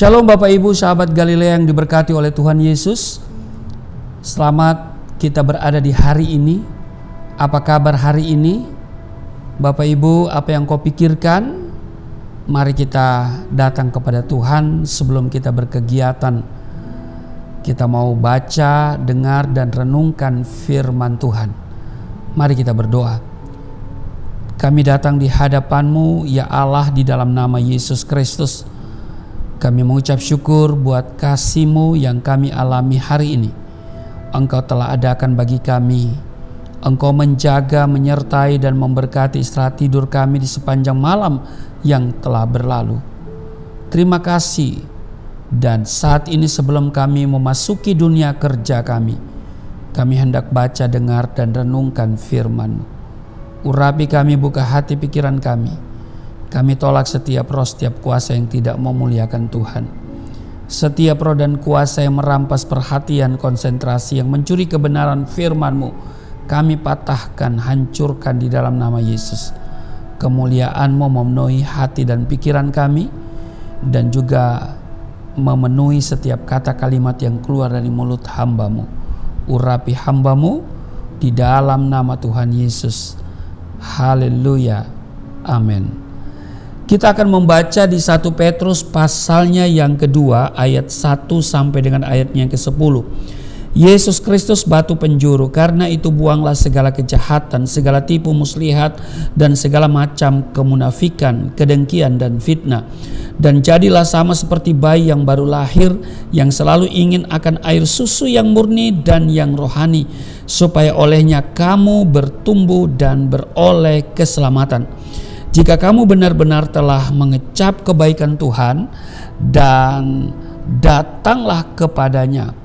Shalom Bapak Ibu sahabat Galilea yang diberkati oleh Tuhan Yesus. Selamat kita berada di hari ini. Apa kabar hari ini? Bapak Ibu, apa yang kau pikirkan? Mari kita datang kepada Tuhan sebelum kita berkegiatan. Kita mau baca, dengar dan renungkan firman Tuhan. Mari kita berdoa. Kami datang di hadapan-Mu ya Allah di dalam nama Yesus Kristus. Kami mengucap syukur buat kasih-Mu yang kami alami hari ini. Engkau telah adakan bagi kami. Engkau menjaga, menyertai dan memberkati istirahat tidur kami di sepanjang malam yang telah berlalu. Terima kasih. Dan saat ini sebelum kami memasuki dunia kerja kami hendak baca, dengar dan renungkan firman-Mu. Urapi kami, buka hati pikiran kami. Kami tolak setiap roh, setiap kuasa yang tidak memuliakan Tuhan. Setiap roh dan kuasa yang merampas perhatian, konsentrasi, yang mencuri kebenaran firman-Mu, kami patahkan, hancurkan di dalam nama Yesus. Kemuliaan-Mu memenuhi hati dan pikiran kami, dan juga memenuhi setiap kata kalimat yang keluar dari mulut hamba-Mu. Urapi hamba-Mu di dalam nama Tuhan Yesus. Haleluya. Amin. Kita akan membaca di 1 Petrus pasalnya yang kedua ayat 1 sampai dengan ayatnya yang ke-10. Yesus Kristus batu penjuru, karena itu buanglah segala kejahatan, segala tipu muslihat dan segala macam kemunafikan, kedengkian dan fitnah. Dan jadilah sama seperti bayi yang baru lahir, yang selalu ingin akan air susu yang murni dan yang rohani, supaya olehnya kamu bertumbuh dan beroleh keselamatan. Jika kamu benar-benar telah mengecap kebaikan Tuhan dan datanglah kepadanya,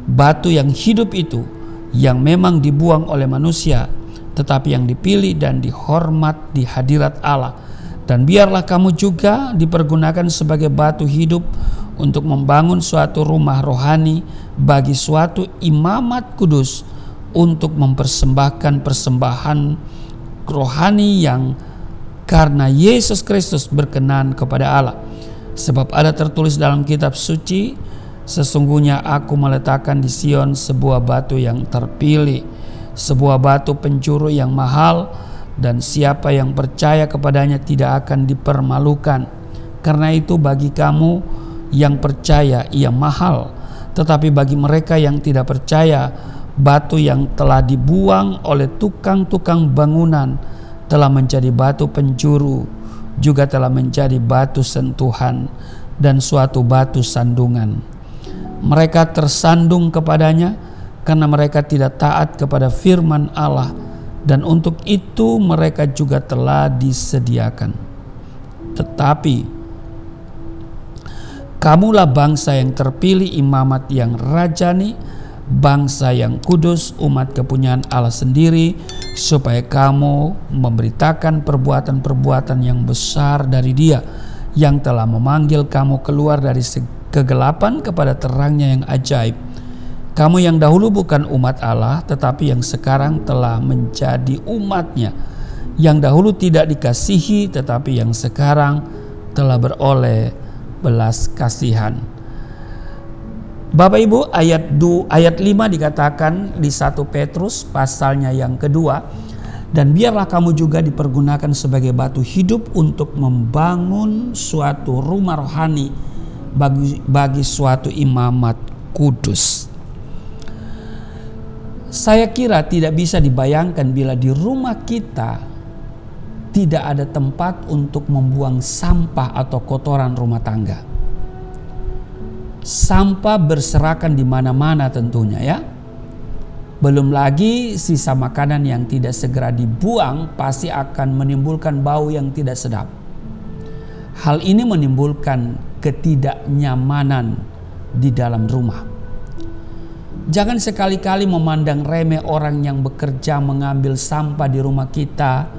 batu yang hidup itu yang memang dibuang oleh manusia, tetapi yang dipilih dan dihormat di hadirat Allah. Dan biarlah kamu juga dipergunakan sebagai batu hidup untuk membangun suatu rumah rohani bagi suatu imamat kudus, untuk mempersembahkan persembahan rohani yang karena Yesus Kristus berkenan kepada Allah. Sebab ada tertulis dalam kitab suci, sesungguhnya aku meletakkan di Sion sebuah batu yang terpilih, sebuah batu penjuru yang mahal, dan siapa yang percaya kepadanya tidak akan dipermalukan. Karena itu bagi kamu yang percaya ia mahal, tetapi bagi mereka yang tidak percaya, batu yang telah dibuang oleh tukang-tukang bangunan telah menjadi batu penjuru, juga telah menjadi batu sentuhan dan suatu batu sandungan. Mereka tersandung kepadanya karena mereka tidak taat kepada firman Allah, dan untuk itu mereka juga telah disediakan. Tetapi kamulah bangsa yang terpilih, imamat yang rajani, bangsa yang kudus, umat kepunyaan Allah sendiri, supaya kamu memberitakan perbuatan-perbuatan yang besar dari Dia yang telah memanggil kamu keluar dari kegelapan kepada terangnya yang ajaib. Kamu yang dahulu bukan umat Allah, tetapi yang sekarang telah menjadi umat-Nya, yang dahulu tidak dikasihi, tetapi yang sekarang telah beroleh belas kasihan. Bapak Ibu, ayat 5 dikatakan di 1 Petrus pasalnya yang kedua, dan biarlah kamu juga dipergunakan sebagai batu hidup untuk membangun suatu rumah rohani bagi suatu imamat kudus. Saya kira tidak bisa dibayangkan bila di rumah kita tidak ada tempat untuk membuang sampah atau kotoran rumah tangga. Sampah berserakan di mana-mana tentunya ya. Belum lagi sisa makanan yang tidak segera dibuang pasti akan menimbulkan bau yang tidak sedap. Hal ini menimbulkan ketidaknyamanan di dalam rumah. Jangan sekali-kali memandang remeh orang yang bekerja mengambil sampah di rumah kita.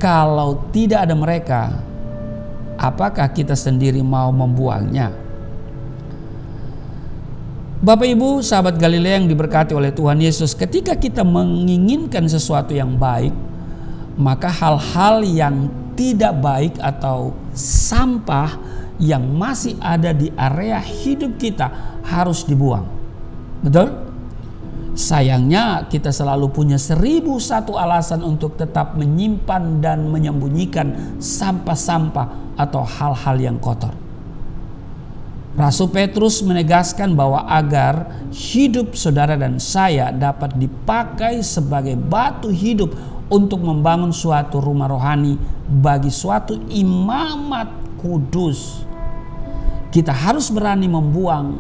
Kalau tidak ada mereka, apakah kita sendiri mau membuangnya? Bapak Ibu sahabat Galilea yang diberkati oleh Tuhan Yesus, ketika kita menginginkan sesuatu yang baik, maka hal-hal yang tidak baik atau sampah yang masih ada di area hidup kita harus dibuang. Betul? Sayangnya kita selalu punya 1001 alasan untuk tetap menyimpan dan menyembunyikan sampah-sampah atau hal-hal yang kotor. Rasul Petrus menegaskan bahwa agar hidup saudara dan saya dapat dipakai sebagai batu hidup untuk membangun suatu rumah rohani bagi suatu imamat kudus, kita harus berani membuang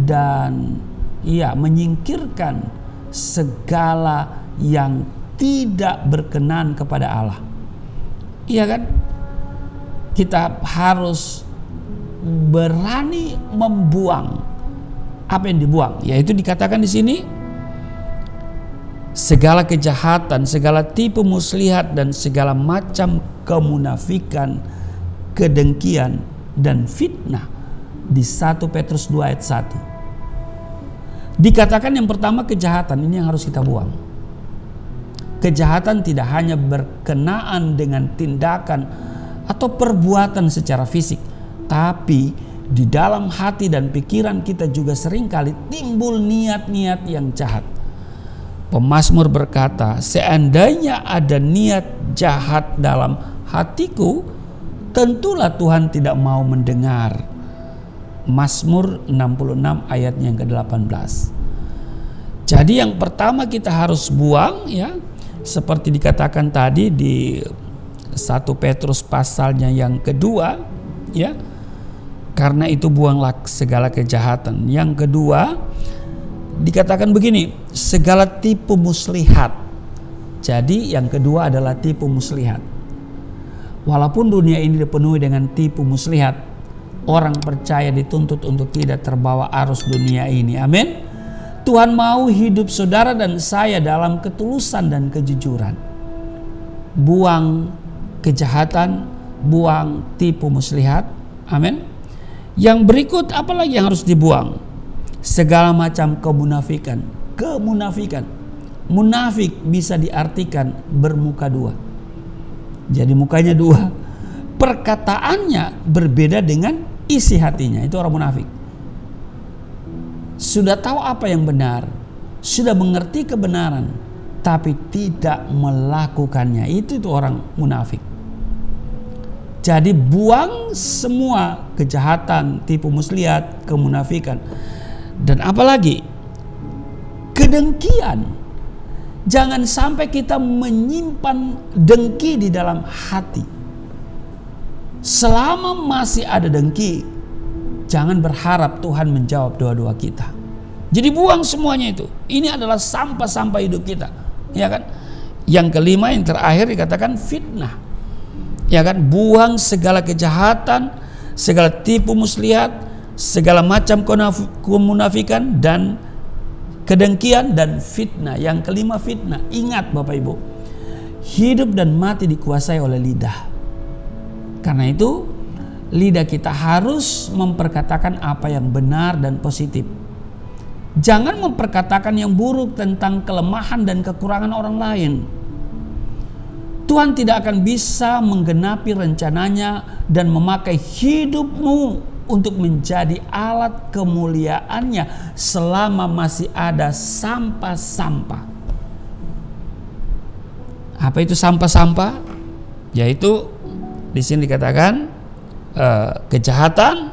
dan menyingkirkan segala yang tidak berkenan kepada Allah. Iya kan? Kita harus berani membuang apa yang dibuang, yaitu dikatakan di sini segala kejahatan, segala tipu muslihat dan segala macam kemunafikan, kedengkian dan fitnah di 1 Petrus 2 ayat 1. Dikatakan yang pertama kejahatan, ini yang harus kita buang. Kejahatan tidak hanya berkenaan dengan tindakan atau perbuatan secara fisik, tapi di dalam hati dan pikiran kita juga seringkali timbul niat-niat yang jahat. Pemazmur berkata, seandainya ada niat jahat dalam hatiku, tentulah Tuhan tidak mau mendengar. Mazmur 66 ayatnya yang ke-18. Jadi yang pertama kita harus buang, ya, seperti dikatakan tadi di 1 Petrus pasalnya yang kedua, ya. Karena itu buanglah segala kejahatan. Yang kedua dikatakan begini, segala tipu muslihat. Jadi yang kedua adalah tipu muslihat. Walaupun dunia ini dipenuhi dengan tipu muslihat, orang percaya dituntut untuk tidak terbawa arus dunia ini. Amin. Tuhan mau hidup saudara dan saya dalam ketulusan dan kejujuran. Buang kejahatan, buang tipu muslihat. Amin. Yang berikut apalagi yang harus dibuang? Segala macam kemunafikan. Kemunafikan. Munafik bisa diartikan bermuka dua. Jadi mukanya dua. Perkataannya berbeda dengan isi hatinya. Itu orang munafik. Sudah tahu apa yang benar, sudah mengerti kebenaran, tapi tidak melakukannya. Itu orang munafik. Jadi buang semua kejahatan, tipu muslihat, kemunafikan. Dan apalagi kedengkian. Jangan sampai kita menyimpan dengki di dalam hati. Selama masih ada dengki, jangan berharap Tuhan menjawab doa-doa kita. Jadi buang semuanya itu. Ini adalah sampah-sampah hidup kita, ya kan? Yang kelima, yang terakhir dikatakan fitnah. Ya kan? Buang segala kejahatan, segala tipu muslihat, segala macam kemunafikan dan kedengkian dan fitnah. Yang kelima fitnah. Ingat Bapak Ibu, hidup dan mati dikuasai oleh lidah. Karena itu lidah kita harus memperkatakan apa yang benar dan positif. Jangan memperkatakan yang buruk tentang kelemahan dan kekurangan orang lain. Tuhan tidak akan bisa menggenapi rencananya dan memakai hidupmu untuk menjadi alat kemuliaannya selama masih ada sampah-sampah. Apa itu sampah-sampah? Yaitu di sini dikatakan kejahatan,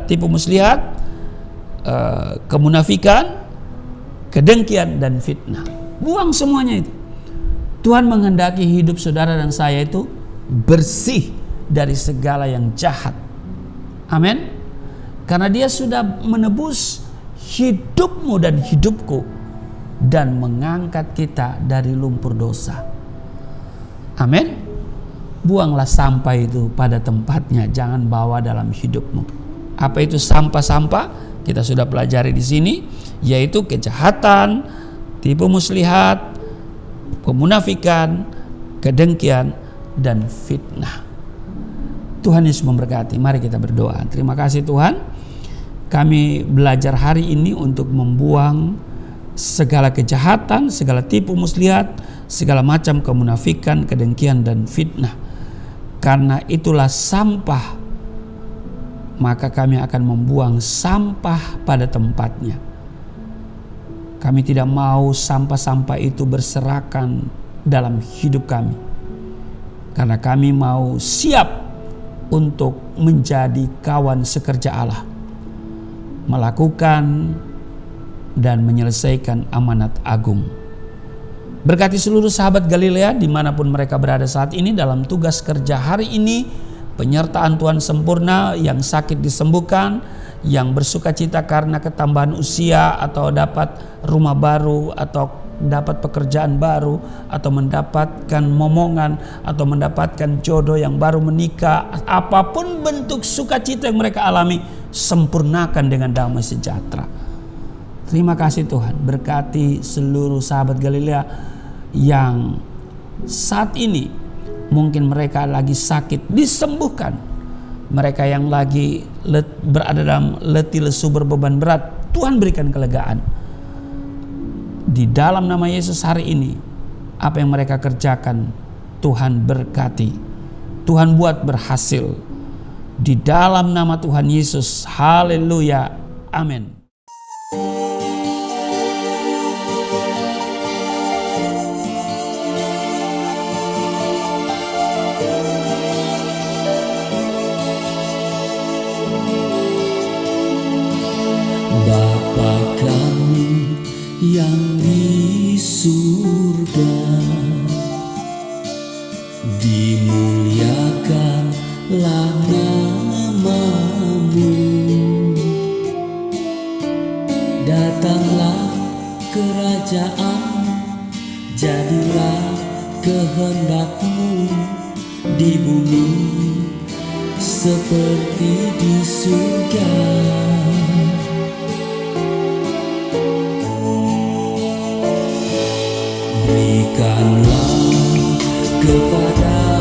tipu muslihat, kemunafikan, kedengkian dan fitnah. Buang semuanya itu. Tuhan menghendaki hidup saudara dan saya itu bersih dari segala yang jahat. Amin. Karena Dia sudah menebus hidupmu dan hidupku dan mengangkat kita dari lumpur dosa. Amin. Buanglah sampah itu pada tempatnya, jangan bawa dalam hidupmu. Apa itu sampah-sampah? Kita sudah pelajari di sini, yaitu kejahatan, tipu muslihat, kemunafikan, kedengkian dan fitnah. Tuhan Yesus memberkati. Mari kita berdoa. Terima kasih Tuhan, kami belajar hari ini untuk membuang segala kejahatan, segala tipu muslihat, segala macam kemunafikan, kedengkian dan fitnah. Karena itulah sampah maka kami akan membuang sampah pada tempatnya. Kami tidak mau sampah-sampah itu berserakan dalam hidup kami, karena kami mau siap untuk menjadi kawan sekerja Allah, melakukan dan menyelesaikan amanat agung. Berkati seluruh sahabat Galilea dimanapun mereka berada saat ini dalam tugas kerja hari ini. Penyertaan Tuhan sempurna, yang sakit disembuhkan, yang bersuka cita karena ketambahan usia atau dapat rumah baru atau dapat pekerjaan baru atau mendapatkan momongan atau mendapatkan jodoh yang baru menikah, apapun bentuk sukacita yang mereka alami, sempurnakan dengan damai sejahtera. Terima kasih Tuhan, berkati seluruh sahabat Galilea yang saat ini mungkin mereka lagi sakit, disembuhkan. Mereka yang lagi berada dalam letih lesu berbeban berat, Tuhan berikan kelegaan. Di dalam nama Yesus hari ini, apa yang mereka kerjakan, Tuhan berkati. Tuhan buat berhasil. Di dalam nama Tuhan Yesus, haleluya, amin. Bapa kami yang di surga, dimuliakanlah nama-Mu. Datanglah kerajaan, jadilah kehendak-Mu di bumi seperti di surga. Berikanlah kepada